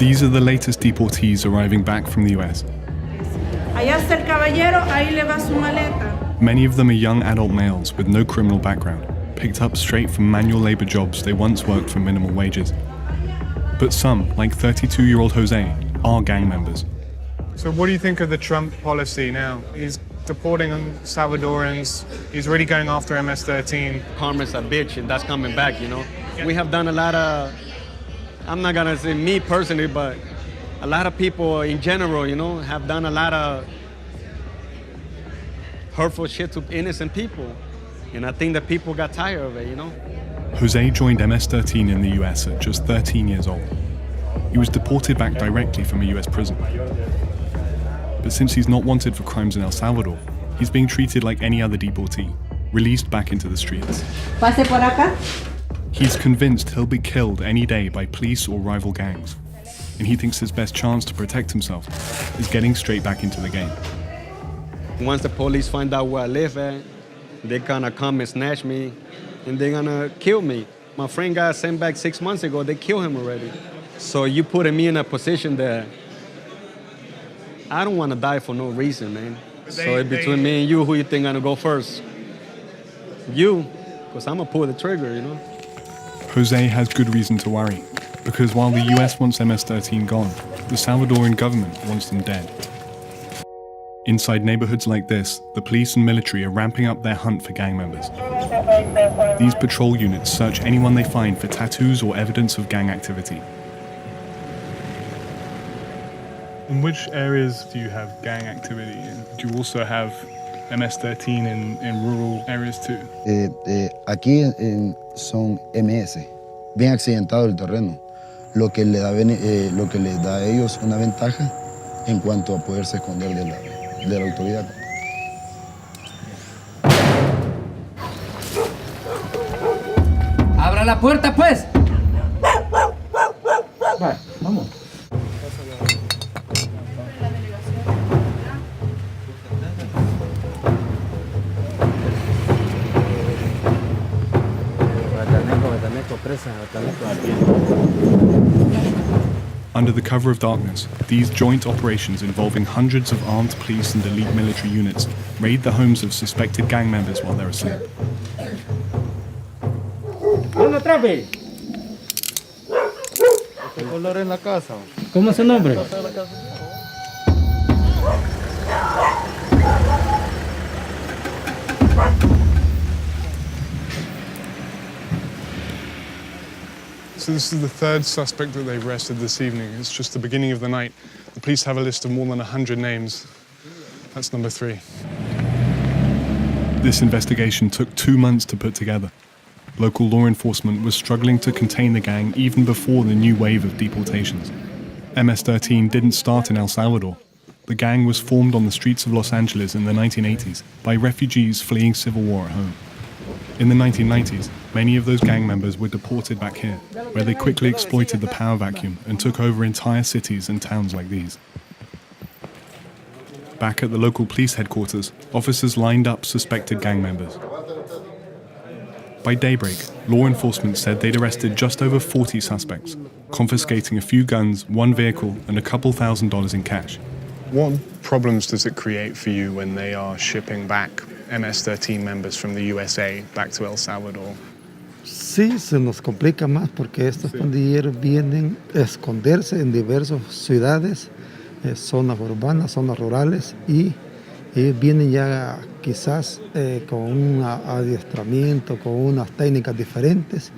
These are the latest deportees arriving back from the US. Allá está el caballero, ahí le va su maleta. Many of them are young adult males with no criminal background, picked up straight from manual labor jobs they once worked for minimal wages. But some, like 32-year-old Jose, are gang members. So what do you think of the Trump policy now? He's deporting Salvadorans, he's really going after MS-13. Karma's a bitch, and that's coming back, you know? We have done a lot of, I'm not gonna say me personally, but a lot of people in general, you know, have done a lot of hurtful shit to innocent people. And I think that people got tired of it, you know? Jose joined MS-13 in the US at just 13 years old. He was deported back directly from a US prison. But since he's not wanted for crimes in El Salvador, he's being treated like any other deportee, released back into the streets. Pase por acá. He's convinced he'll be killed any day by police or rival gangs, and he thinks his best chance to protect himself is getting straight back into the game. Once the police find out where I live at, they're gonna come and snatch me, and they're gonna kill me. My friend got sent back 6 months ago, they killed him already. So you putting me in a position that I don't wanna die for no reason, man. So it's between me and you, who you think gonna go first? You, because I'm gonna pull the trigger, you know? Jose has good reason to worry, because while the US wants MS-13 gone, the Salvadoran government wants them dead. Inside neighborhoods like this, the police and military are ramping up their hunt for gang members. These patrol units search anyone they find for tattoos or evidence of gang activity. In which areas do you have gang activity? And do you also have MS-13 in rural areas too? Aquí son MS, bien accidentado el terreno, lo que le da a ellos una ventaja en cuanto a poderse esconder de la autoridad. ¡Abra la puerta, pues! Vale, vamos. Under the cover of darkness, these joint operations involving hundreds of armed police and elite military units raid the homes of suspected gang members while they're asleep. ¿Cómo es su nombre? So this is the third suspect that they've arrested this evening. It's just the beginning of the night. The police have a list of more than 100 names. That's number 3. This investigation took 2 months to put together. Local law enforcement was struggling to contain the gang even before the new wave of deportations. MS-13 didn't start in El Salvador. The gang was formed on the streets of Los Angeles in the 1980s by refugees fleeing civil war at home. In the 1990s, many of those gang members were deported back here, where they quickly exploited the power vacuum and took over entire cities and towns like these. Back at the local police headquarters, officers lined up suspected gang members. By daybreak, law enforcement said they'd arrested just over 40 suspects, confiscating a few guns, 1 vehicle, and a couple $1,000s in cash. What problems does it create for you when they are shipping back MS-13 members from the USA back to El Salvador? Sí, se nos complica más porque estos pandilleros vienen a esconderse en diversas ciudades, zonas urbanas, zonas rurales, y vienen ya quizás con un adiestramiento, con unas técnicas diferentes,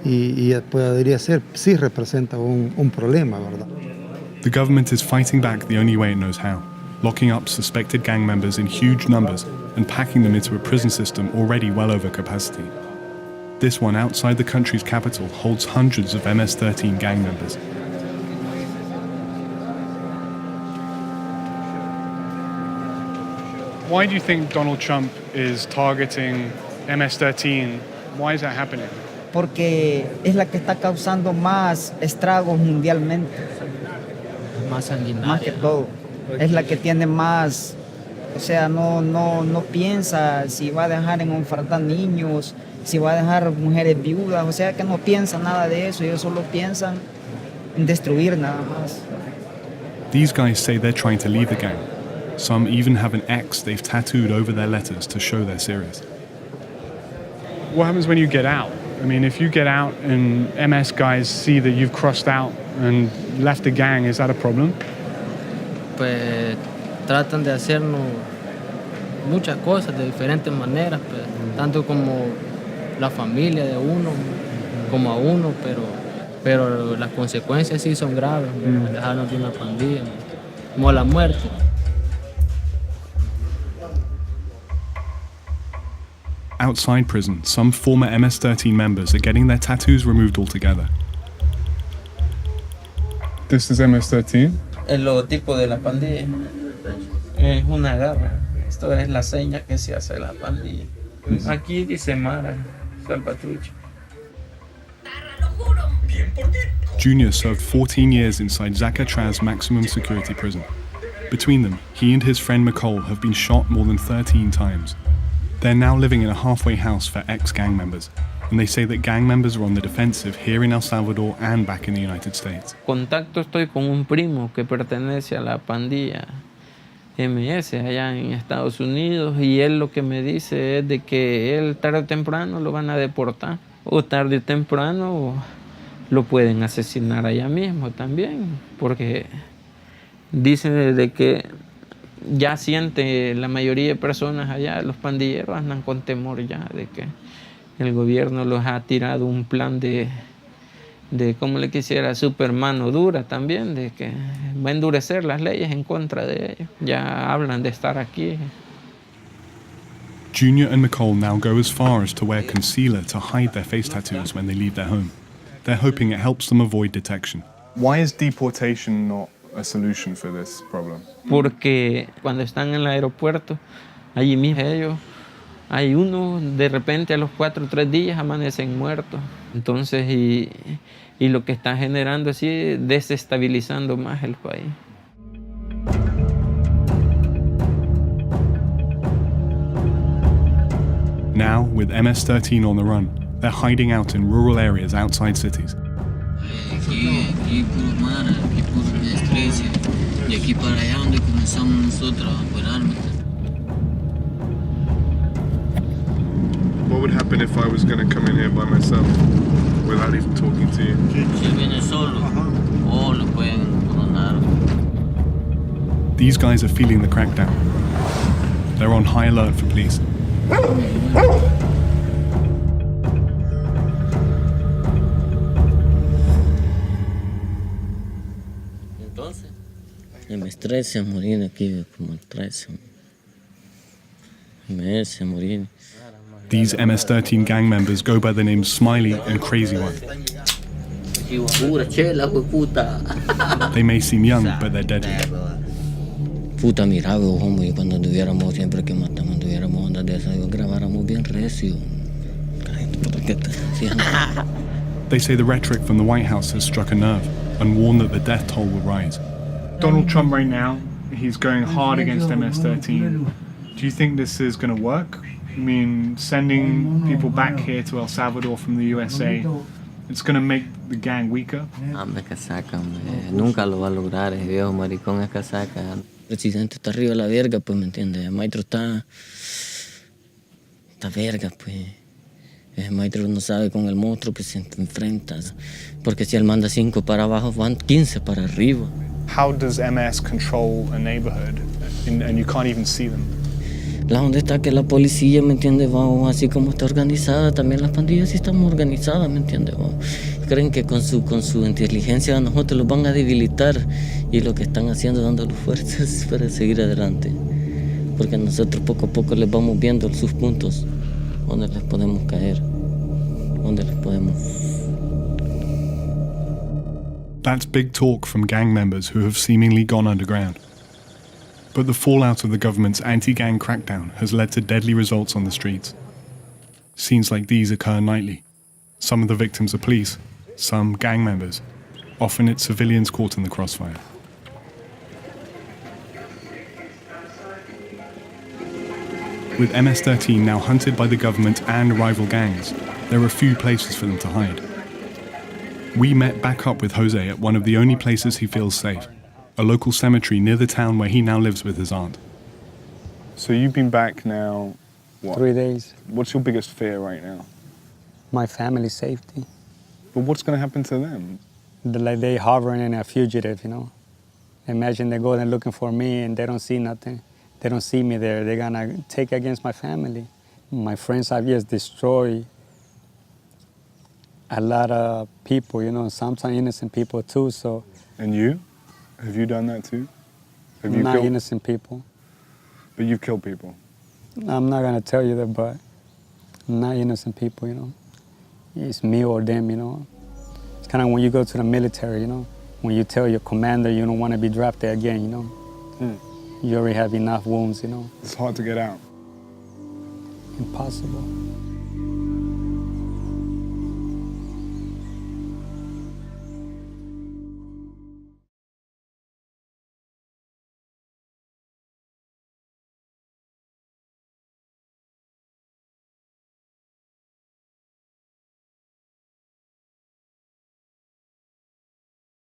y podría ser, sí representa un problema, ¿verdad? The government is fighting back the only way it knows how, locking up suspected gang members in huge numbers and packing them into a prison system already well over capacity. This one outside the country's capital holds hundreds of MS-13 gang members. Why do you think Donald Trump is targeting MS-13? Why is that happening? Porque es la que está causando más estragos mundialmente. Más sanguinaria. Más que todo. Es la que tiene más, o sea, no piensa si va a dejar en orfandad niños, si va a dejar mujeres viudas, o sea que no piensa nada de eso, ellos solo piensan destruir nada más. These guys say they're trying to leave the gang. Some even have an X they've tattooed over their letters to show they're serious. What happens when you get out? I mean, if you get out and MS guys see that you've crossed out and left the gang, is that a problem? Pues tratan de hacernos muchas cosas de diferentes maneras, pues, tanto como la familia de uno, como a uno, pero las consecuencias sí son graves, dejarnos de una pandilla, como la muerte. Outside prison, some former MS-13 members are getting their tattoos removed altogether. This is MS-13. El logotipo de la pandilla es una garra. Esto es la seña que se hace la pandilla. Aquí dice Mara, Salvatrucho. Junior served 14 years inside Zacatraz maximum security prison. Between them, he and his friend Nicole have been shot more than 13 times. They're now living in a halfway house for ex-gang members, and they say that gang members are on the defensive here in El Salvador and back in the United States. Contacto estoy con un primo que pertenece a la pandilla MS allá en Estados Unidos, y él lo que me dice es de que él tarde o temprano lo van a deportar, o tarde o temprano lo pueden asesinar allá mismo también, porque dice de que ya siente la mayoría de personas allá, los pandilleros andan con temor ya de que el gobierno los ha tirado un plan de como le quisiera, super mano dura también, de que va a endurecer las leyes en contra de ellos. Ya hablan de estar aquí. Junior and Nicole now go as far as to wear concealer to hide their face tattoos when they leave their home. They're hoping it helps them avoid detection. Why is deportation not a solution for this problem? Porque cuando están en el aeropuerto, allí mismo ellos, hay uno de repente a los 4 o 3 días amanecen muertos. Entonces, y lo que está generando así, desestabilizando más el país. Now, with MS-13 on the run, they're hiding out in rural areas outside cities. Aquí puro mar, aquí puro estrés, de aquí para allá donde comenzamos nosotros a operar. What would happen if I was going to come in here by myself without even talking to you? Si viene solo, o lo pueden coronar. These guys are feeling the crackdown. They're on high alert for police. Entonces, MS-13 a morir aquí como 13. MS a morir. These MS-13 gang members go by the names Smiley and Crazy One. They may seem young, but they're deadly. Puta, mira, hombre, y cuando tuviéramos siempre que matamos, tuviéramos ondas de esas, grabáramos bien recio. They say the rhetoric from the White House has struck a nerve and warn that the death toll will rise. Donald Trump right now, he's going hard against MS-13. Do you think this is going to work? I mean, sending people back here to El Salvador from the USA, it's going to make the gang weaker? Hombre, casaca, nunca lo va a lograr, el viejo maricón es casaca. El presidente está arriba de la verga, pues, ¿me entiendes? El maestro está verga, pues. El maestro no sabe con el monstruo que se enfrenta, porque si él manda 5 para abajo, van 15 para arriba. How does MS control a neighborhood and you can't even see them? La onda está que la policía, ¿me entiendes? Vamos, así como está organizada, también las pandillas sí estamos organizadas, ¿me entiendes? Creen que con su inteligencia a nosotros los van a debilitar, y lo que están haciendo es dándoles fuerzas para seguir adelante. Porque nosotros poco a poco les vamos viendo sus puntos, donde les podemos caer, donde les podemos... That's big talk from gang members who have seemingly gone underground. But the fallout of the government's anti-gang crackdown has led to deadly results on the streets. Scenes like these occur nightly. Some of the victims are police, some gang members. Often it's civilians caught in the crossfire. With MS-13 now hunted by the government and rival gangs, there are few places for them to hide. We met back up with Jose at one of the only places he feels safe, a local cemetery near the town where he now lives with his aunt. So you've been back now, what? 3 days. What's your biggest fear right now? My family's safety. But what's going to happen to them? Like they hovering in a fugitive, you know. Imagine they go there looking for me and they don't see nothing. They don't see me there. They're gonna take against my family. My friends have just destroyed a lot of people, you know, sometimes innocent people too, so. And you? Have you done that too? Have you Not killed? innocent people. But you've killed people. I'm not gonna tell you that, but not innocent people, you know. It's me or them, you know. It's kind of when you go to the military, you know, when you tell your commander you don't want to be drafted again, you know. You already have enough wounds, you know. It's hard to get out. Impossible.